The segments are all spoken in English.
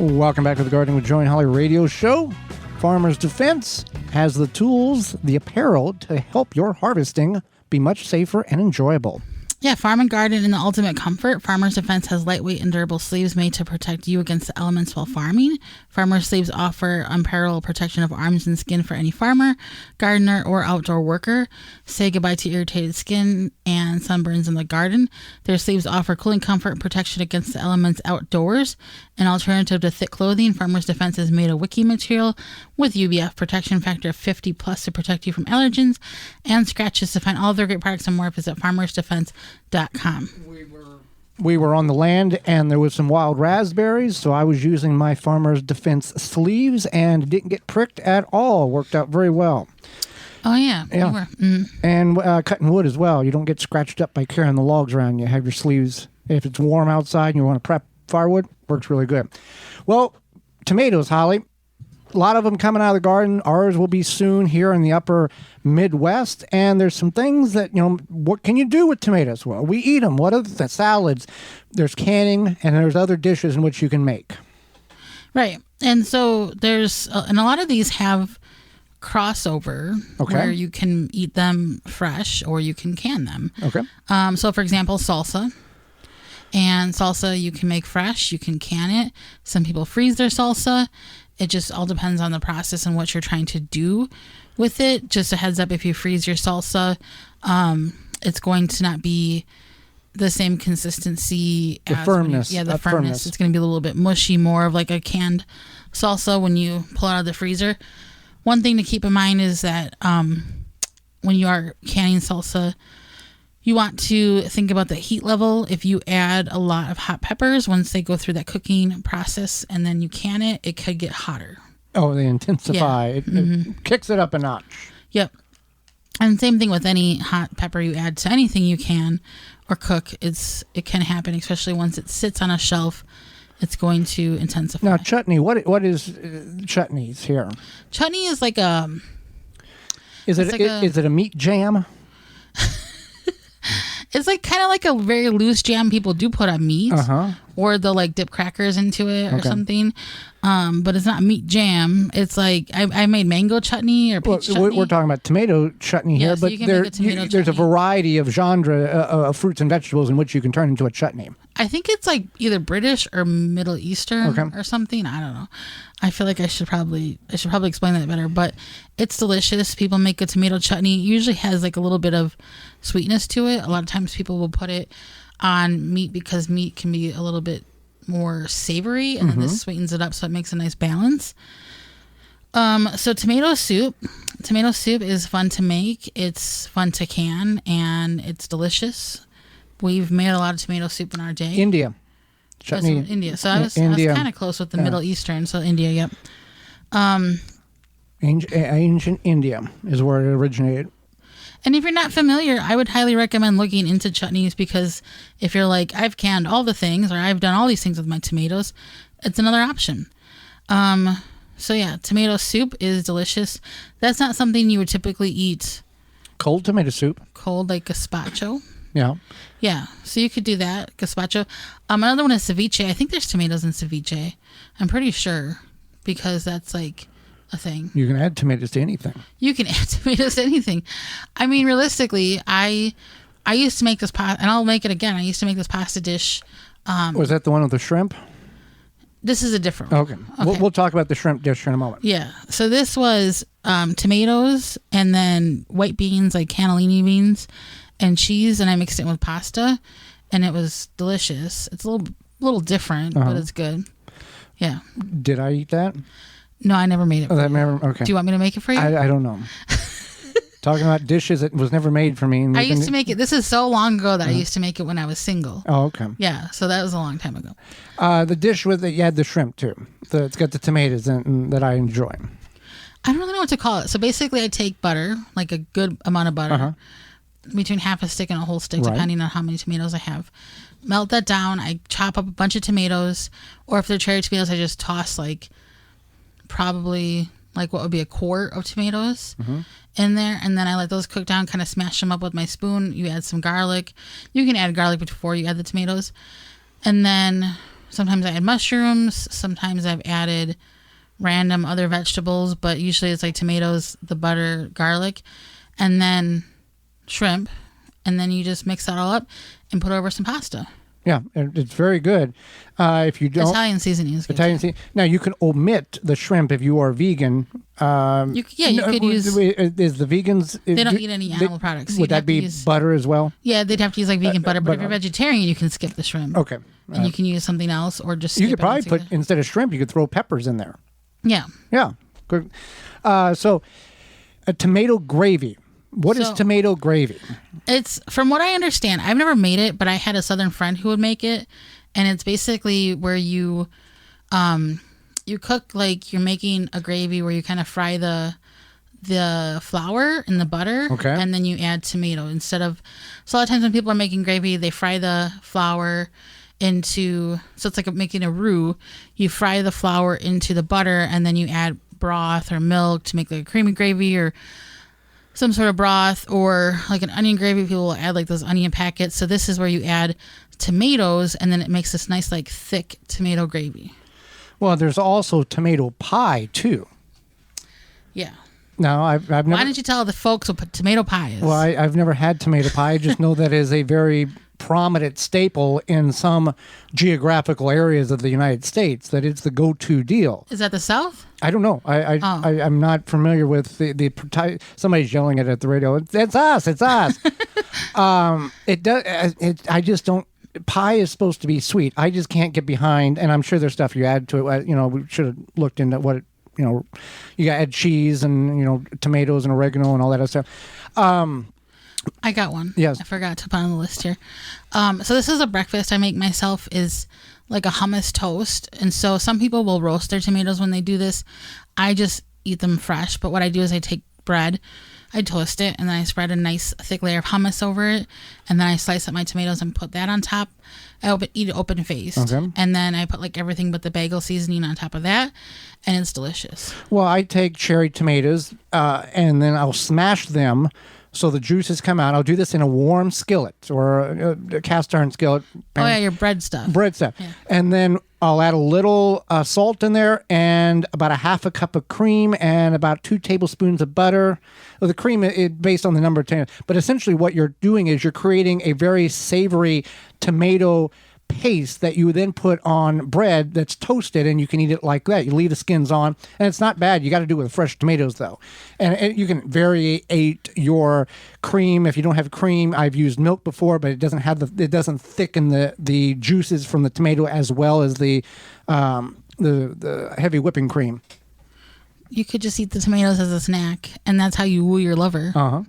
Welcome back to the Gardening with Joe and Holly radio show. Farmer's Defense has the tools, the apparel to help your harvesting be much safer and enjoyable. Yeah, farm and garden in the ultimate comfort. Farmer's Defense has lightweight and durable sleeves made to protect you against the elements while farming. Farmer's sleeves offer unparalleled protection of arms and skin for any farmer, gardener, or outdoor worker. Say goodbye to irritated skin and sunburns in the garden. Their sleeves offer cooling comfort and protection against the elements outdoors. An alternative to thick clothing, Farmer's Defense is made of wicking material with UVF protection factor of 50 plus to protect you from allergens and scratches. To find all their great products and more, visit farmersdefense.com. We were on the land and there was some wild raspberries, so I was using my Farmer's Defense sleeves and didn't get pricked at all. Worked out very well. Oh, yeah. You were. And cutting wood as well. You don't get scratched up by carrying the logs around. You have your sleeves. If it's warm outside and you want to prep firewood, works really good. Well, tomatoes, Holly. A lot of them coming out of the garden. Ours will be soon here in the upper Midwest. And there's some things that, what can you do with tomatoes? Well, we eat them. What are the salads? There's canning and there's other dishes in which you can make. Right. And so there's, and a lot of these have crossover where you can eat them fresh or you can can them. Okay. So for example, salsa. And salsa you can make fresh, you can can it. Some people freeze their salsa. It just all depends on the process and what you're trying to do with it. Just a heads up, if you freeze your salsa, it's going to not be the same consistency. The firmness. The firmness. It's going to be a little bit mushy, more of like a canned salsa when you pull it out of the freezer. One thing to keep in mind is that when you are canning salsa, you want to think about the heat level. If you add a lot of hot peppers, once they go through that cooking process and then you can it, it could get hotter. Oh, they intensify. Yeah. It kicks it up a notch. Yep. And same thing with any hot pepper you add to anything you can or cook. It can happen, especially once it sits on a shelf. It's going to intensify. Now, chutney. What is chutneys here? Chutney is like a... Is it a meat jam? It's like kind of like a very loose jam people do put on meat, or they'll like dip crackers into it or something. But it's not meat jam. It's like I made mango chutney or peach chutney. We're talking about tomato chutney here, so but there's a variety of genre of fruits and vegetables in which you can turn into a chutney. I think it's like either British or Middle Eastern or something. I don't know. I feel like I should probably explain that better, but it's delicious. People make a tomato chutney. It usually has like a little bit of sweetness to it. A lot of times people will put it on meat because meat can be a little bit more savory, and then this sweetens it up so it makes a nice balance. So tomato soup is fun to make. It's fun to can, and it's delicious. We've made a lot of tomato soup in our day. India. Chutney. India. So I was kind of close with the Middle Eastern. So India, yep. Ancient India is where it originated. And if you're not familiar, I would highly recommend looking into chutneys, because if you're like, I've canned all the things, or I've done all these things with my tomatoes, it's another option. So yeah, tomato soup is delicious. That's not something you would typically eat. Cold tomato soup. Cold, like gazpacho. Yeah. Yeah, so you could do that, gazpacho. Another one is ceviche. I think there's tomatoes in ceviche. I'm pretty sure, because that's like a thing. You can add tomatoes to anything. You can add tomatoes to anything. I mean, realistically, I used to make this pasta, and I'll make it again. I used to make this pasta dish. Was that the one with the shrimp? This is a different one. Okay. We'll talk about the shrimp dish in a moment. Yeah. So this was tomatoes and then white beans, like cannellini beans, and cheese, and I mixed it with pasta, and it was delicious. It's a little different, but it's good. Yeah. Did I eat that? No, I never made it. Okay. Do you want me to make it for you? I don't know. Talking about dishes that was never made for me. I used to make it. This is so long ago that I used to make it when I was single. Oh, okay. Yeah, so that was a long time ago. The dish with you had the shrimp too. It's got the tomatoes that I enjoy. I don't really know what to call it. So basically, I take butter, like a good amount of butter, between half a stick and a whole stick, depending on how many tomatoes I have. Melt that down. I chop up a bunch of tomatoes, or if they're cherry tomatoes, I just toss probably what would be a quart of tomatoes in there, and then I let those cook down, kind of smash them up with my spoon. You add some garlic. You can add garlic before you add the tomatoes, and then Sometimes I add mushrooms. Sometimes I've added random other vegetables, but usually it's like tomatoes, the butter, garlic, and then shrimp. And then you just mix that all up and put over some pasta. Yeah, and it's very good. If you don't, Italian seasoning is good. Now you can omit the shrimp if you are vegan. You could use. Is the vegans? They don't eat any animal products. Would that be butter as well? Yeah, they'd have to use like vegan butter. But if you're vegetarian, you can skip the shrimp. Okay. And you can use something else, or just. You could probably put instead of shrimp, you could throw peppers in there. Yeah. Yeah. Good. So, a tomato gravy. What is tomato gravy? It's, from what I understand, I've never made it, but I had a Southern friend who would make it, and it's basically where you cook like you're making a gravy where you kind of fry the flour in the butter, okay, and then you add tomato instead of. So a lot of times when people are making gravy, they fry the flour into, so it's like making a roux. You fry the flour into the butter, and then you add broth or milk to make like a creamy gravy or some sort of broth, or like an onion gravy. People will add like those onion packets. So this is where you add tomatoes, and then it makes this nice like thick tomato gravy. Well, there's also tomato pie too. Yeah. No, I've never. Why didn't you tell the folks what tomato pie is? Well, I've never had tomato pie. I just know that is a very prominent staple in some geographical areas of the United States. That it's the go-to deal. Is that the South? I don't know. I'm not familiar with the somebody's yelling it at the radio. It's us. It's us. It does. I just don't. Pie is supposed to be sweet. I just can't get behind. And I'm sure there's stuff you add to it. We should have looked into what it. You got to add cheese and tomatoes and oregano and all that other stuff. I got one. Yes. I forgot to put on the list here. So this is a breakfast I make myself, is like a hummus toast. And so some people will roast their tomatoes when they do this. I just eat them fresh. But what I do is I take bread, I toast it, and then I spread a nice thick layer of hummus over it. And then I slice up my tomatoes and put that on top. I eat it open faced. Okay. And then I put like everything but the bagel seasoning on top of that. And it's delicious. Well, I take cherry tomatoes and then I'll smash them so the juices come out. I'll do this in a warm skillet or a cast iron skillet. Oh, yeah, your bread stuff. Yeah. And then I'll add a little salt in there and about a half a cup of cream and about 2 tablespoons of butter. Well, the cream is based on the number of tomatoes. But essentially what you're doing is you're creating a very savory tomato paste that you then put on bread that's toasted, and you can eat it like that. You leave the skins on, and it's not bad. You got to do it with fresh tomatoes, though. And you can variate your cream. If you don't have cream, I've used milk before, but it doesn't thicken the juices from the tomato as well as the heavy whipping cream. You could just eat the tomatoes as a snack, and that's how you woo your lover. Uh-huh.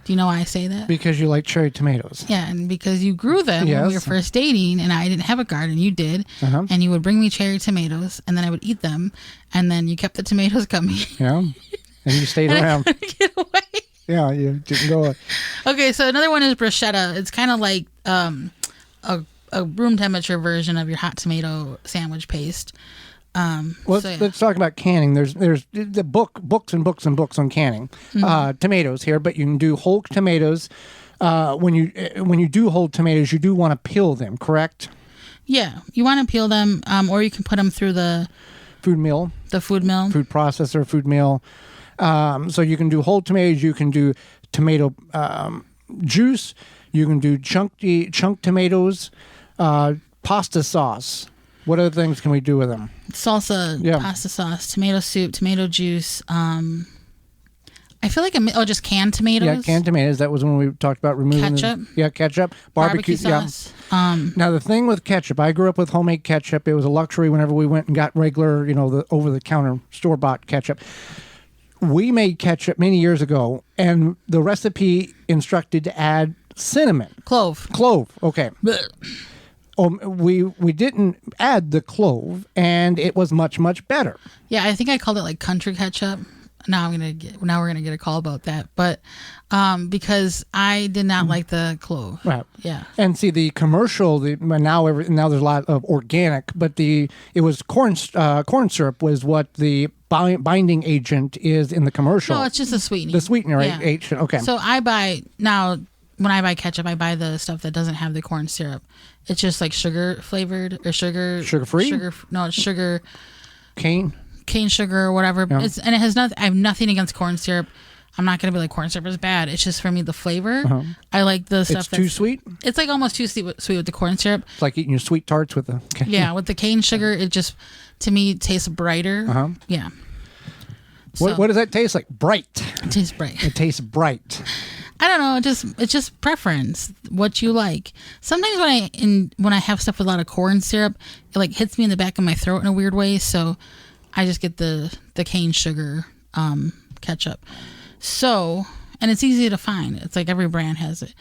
Do you know why I say that? Because you like cherry tomatoes. Yeah, and because you grew them when we were first dating, and I didn't have a garden, you did, and you would bring me cherry tomatoes, and then I would eat them, and then you kept the tomatoes coming. Yeah, and you stayed around. I couldn't get away. Yeah, you didn't go. Okay, so another one is bruschetta. It's kind of like a room temperature version of your hot tomato sandwich paste. Let's talk about canning. There's the books and books and books on canning tomatoes here, but you can do whole tomatoes. When you do whole tomatoes, you do want to peel them, correct? Yeah, you want to peel them, or you can put them through the food mill, food processor, food mill. So you can do whole tomatoes. You can do tomato juice. You can do chunk tomatoes, pasta sauce. What other things can we do with them? Salsa, pasta sauce, tomato soup, tomato juice. I feel like just canned tomatoes. Yeah, canned tomatoes. That was when we talked about removing ketchup. Ketchup, barbecue sauce. Yeah. Now the thing with ketchup, I grew up with homemade ketchup. It was a luxury whenever we went and got regular, the over-the-counter store-bought ketchup. We made ketchup many years ago, and the recipe instructed to add cinnamon, clove. Okay. We didn't add the clove, and it was much, much better. Yeah, I think I called it like country ketchup. Now we're gonna get a call about that, but because I did not like the clove. Right. Yeah. And see the commercial. Now there's a lot of organic, but it was corn syrup was what the binding agent is in the commercial. No, it's just a sweetening. The sweetener agent. Okay. So I buy now. when I buy ketchup, I buy the stuff that doesn't have the corn syrup. It's just like sugar flavored or sugar free. No, it's sugar cane sugar or whatever. Yeah. And it has nothing. I have nothing against corn syrup. I'm not gonna be like corn syrup is bad. It's just for me the flavor. I like the stuff it's that's too sweet. It's like almost too sweet with the corn syrup. It's like eating your sweet tarts with the Yeah, with the cane sugar, it just to me tastes brighter. Yeah. What does that taste like? Bright. It tastes bright. It tastes bright. I don't know. It's just preference. What you like. Sometimes when I have stuff with a lot of corn syrup, it like hits me in the back of my throat in a weird way. So I just get the cane sugar ketchup. So, and it's easy to find. It's like every brand has it.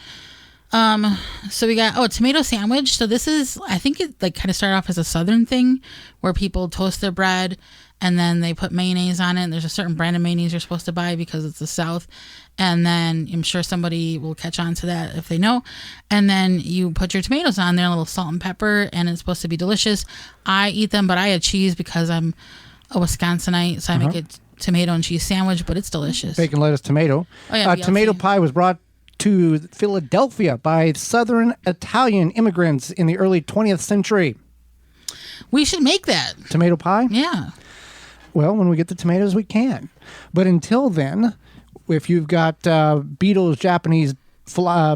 So we got tomato sandwich. So this is, I think it like kind of started off as a Southern thing where people toast their bread and then they put mayonnaise on it. And there's a certain brand of mayonnaise you're supposed to buy because it's the South. And then I'm sure somebody will catch on to that if they know. And then you put your tomatoes on there, a little salt and pepper, and it's supposed to be delicious. I eat them, but I add cheese because I'm a Wisconsinite, so I make it tomato and cheese sandwich, but it's delicious. Bacon, lettuce, tomato. Oh, yeah, tomato pie was brought to Philadelphia by Southern Italian immigrants in the early 20th century. We should make that. Tomato pie? Yeah. Well, when we get the tomatoes, we can. But until then, if you've got Japanese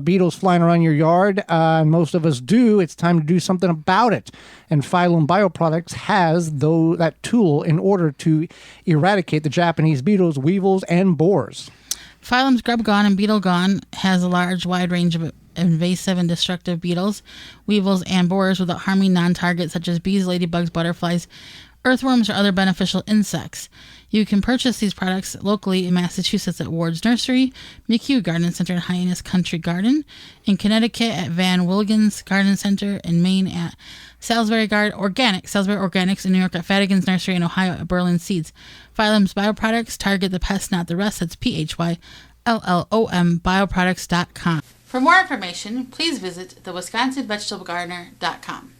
beetles flying around your yard, and most of us do, it's time to do something about it. And Phylum Bioproducts has that tool in order to eradicate the Japanese beetles, weevils, and borers. Phylum's Grub Gone and Beetle Gone has a wide range of invasive and destructive beetles, weevils, and borers without harming non-targets such as bees, ladybugs, butterflies, earthworms, or other beneficial insects. You can purchase these products locally in Massachusetts at Ward's Nursery, McHugh Garden Center and Hyannis Country Garden, in Connecticut at Van Willigens Garden Center, in Maine at Salisbury Organics, in New York at Fadigan's Nursery, in Ohio at Berlin Seeds. Phylum's Bioproducts, target the pest, not the rest. That's PHYLLOM bioproducts.com. For more information, please visit thewisconsinvegetablegardener.com.